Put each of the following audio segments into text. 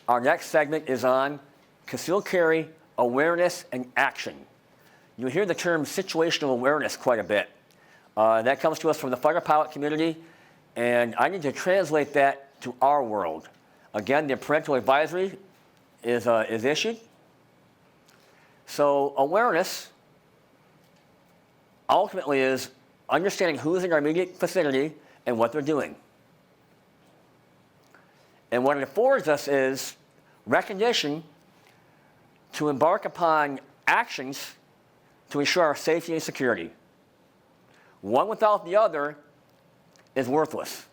Our next segment is on concealed carry, awareness, and action. You'll hear the term situational awareness quite a bit. That comes to us from the fighter pilot community, and I need to translate that to our world. Again, the parental advisory is issued. So awareness ultimately is understanding who's in our immediate vicinity and what they're doing. And what it affords us is recognition to embark upon actions to ensure our safety and security. One without the other is worthless.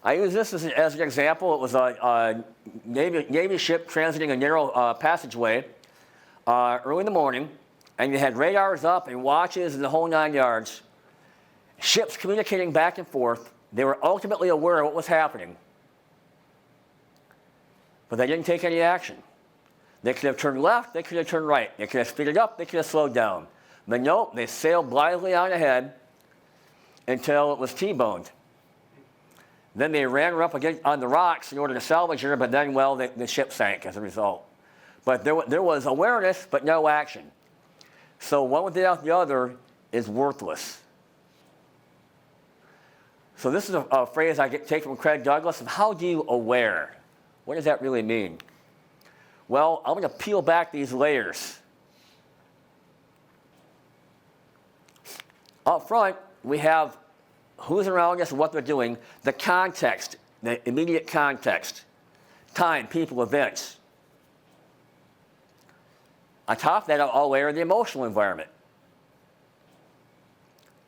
I use this as an example. It was a Navy ship transiting a narrow passageway early in the morning, and you had radars up and watches and the whole 9 yards. Ships communicating back and forth. They were ultimately aware of what was happening, but they didn't take any action. They could have turned left, they could have turned right. They could have speeded up, they could have slowed down. But nope, they sailed blithely on ahead until it was T-boned. Then they ran her up again on the rocks in order to salvage her, but then, well, the ship sank as a result. But there was awareness, but no action. So one without the other is worthless. So this is a phrase I take from Craig Douglas of how do you aware? What does that really mean? Well, I'm going to peel back these layers. Up front, we have who's around us and what they're doing, the context, the immediate context, time, people, events. On top of that, I'll layer the emotional environment,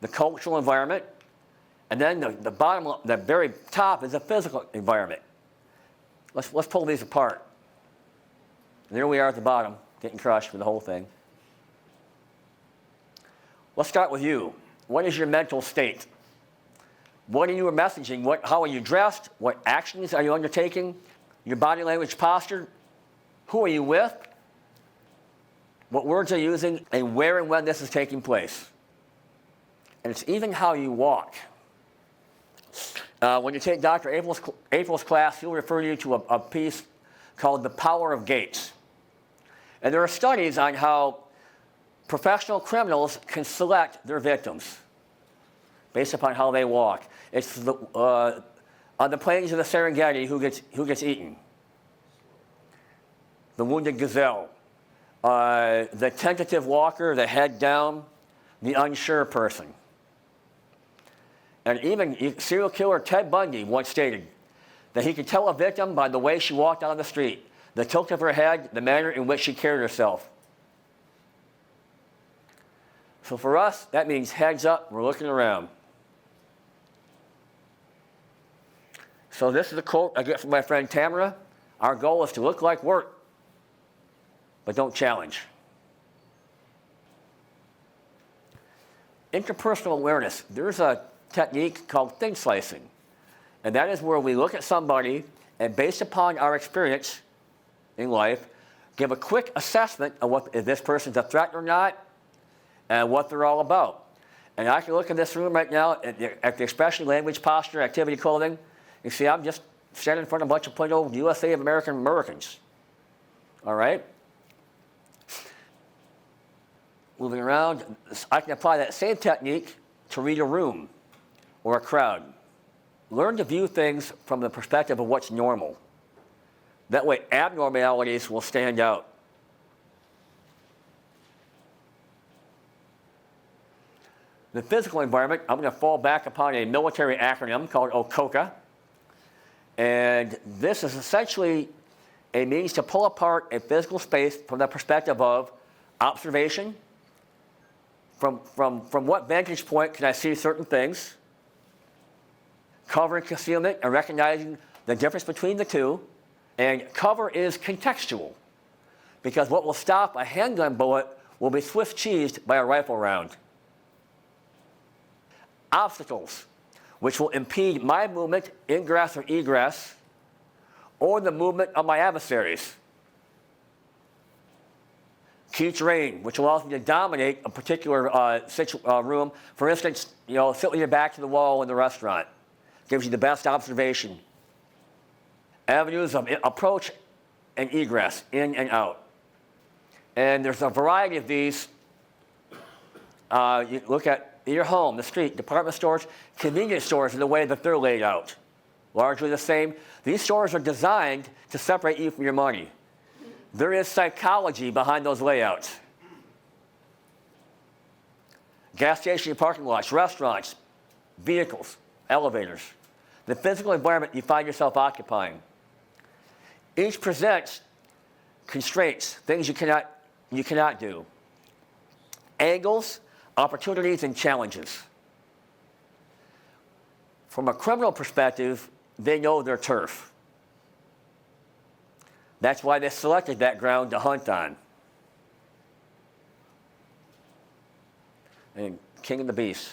the cultural environment, and then the bottom, the very top is the physical environment. Let's pull these apart. And there we are at the bottom, getting crushed for the whole thing. Let's start with you. What is your mental state? What are you messaging? How are you dressed? What actions are you undertaking? Your body language posture? Who are you with? What words are you using? And where and when this is taking place. And it's even how you walk. When you take Dr. April's class, he'll refer you to a piece called The Power of Gates. And there are studies on how professional criminals can select their victims based upon how they walk. It's on the plains of the Serengeti, who gets eaten. The wounded gazelle. The tentative walker, the head down, the unsure person. And even serial killer Ted Bundy once stated that he could tell a victim by the way she walked down the street, the tilt of her head, the manner in which she carried herself. So for us, that means heads up, we're looking around. So this is a quote I get from my friend Tamara. Our goal is to look like work, but don't challenge. Interpersonal awareness. There's a technique called thin slicing. And that is where we look at somebody and based upon our experience in life, give a quick assessment of if this person's a threat or not and what they're all about. And I can look in this room right now at the expression, language, posture, activity, clothing. You see, I'm just standing in front of a bunch of plain old USA of Americans. All right? Moving around, I can apply that same technique to read a room or a crowd. Learn to view things from the perspective of what's normal. That way, abnormalities will stand out. The physical environment, I'm going to fall back upon a military acronym called OCOCA. And this is essentially a means to pull apart a physical space from the perspective of observation. From what vantage point can I see certain things? Cover and concealment and recognizing the difference between the two. And cover is contextual, because what will stop a handgun bullet will be Swiss cheesed by a rifle round. Obstacles, which will impede my movement, ingress or egress, or the movement of my adversaries. Key terrain, which allows me to dominate a particular room. For instance, sit with your back to the wall in the restaurant. Gives you the best observation. avenues of approach and egress, in and out. And there's a variety of these. You look at your home, the street, department stores, convenience stores in the way that they're laid out. Largely the same. These stores are designed to separate you from your money. There is psychology behind those layouts. Gas station parking lots, restaurants, vehicles, elevators. The physical environment you find yourself occupying. Each presents constraints, things you cannot do. Angles, opportunities, and challenges. From a criminal perspective, they know their turf. That's why they selected that ground to hunt on. And king of the beast.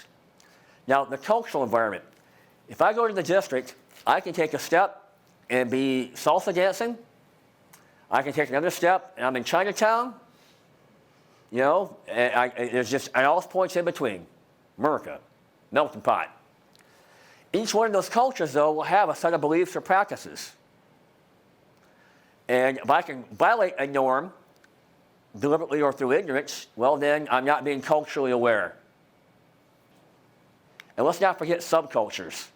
Now, the cultural environment. If I go to the district, I can take a step and be salsa dancing. I can take another step and I'm in Chinatown. You know, and there's just at all points in between. America, melting pot. Each one of those cultures, though, will have a set of beliefs or practices. And if I can violate a norm, deliberately or through ignorance, well, then I'm not being culturally aware. And let's not forget subcultures.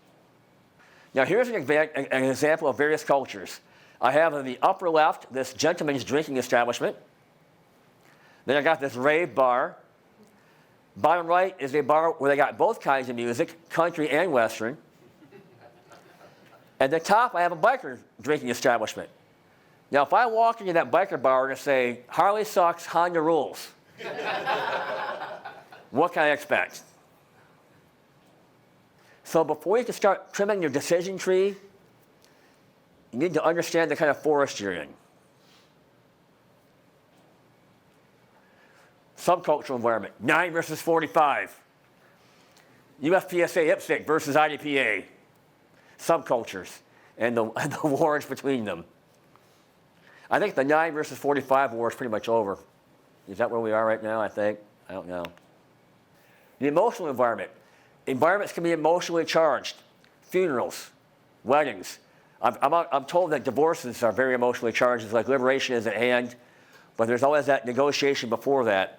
Now, here's an example of various cultures. I have in the upper left this gentleman's drinking establishment. Then I got this rave bar. Bottom right is a bar where they got both kinds of music, country and western. At the top, I have a biker drinking establishment. Now, if I walk into that biker bar and say, Harley sucks, Honda rules, what can I expect? So before you can start trimming your decision tree, you need to understand the kind of forest you're in. Subcultural environment, 9 versus 45. USPSA IPSC versus IDPA. Subcultures and the wars between them. I think the 9 versus 45 war is pretty much over. Is that where we are right now, I think? I don't know. The emotional environment. Environments can be emotionally charged. Funerals, weddings. I'm told that divorces are very emotionally charged. It's like liberation is at hand, but there's always that negotiation before that.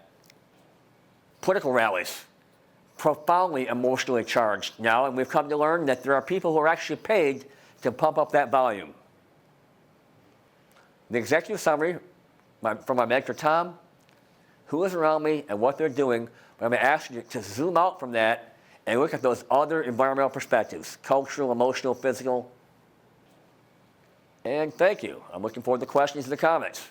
Political rallies, profoundly emotionally charged now, and we've come to learn that there are people who are actually paid to pump up that volume. The executive summary from my mentor, Tom, who is around me and what they're doing, but I'm going to ask you to zoom out from that and look at those other environmental perspectives, cultural, emotional, physical. And thank you. I'm looking forward to the questions and the comments.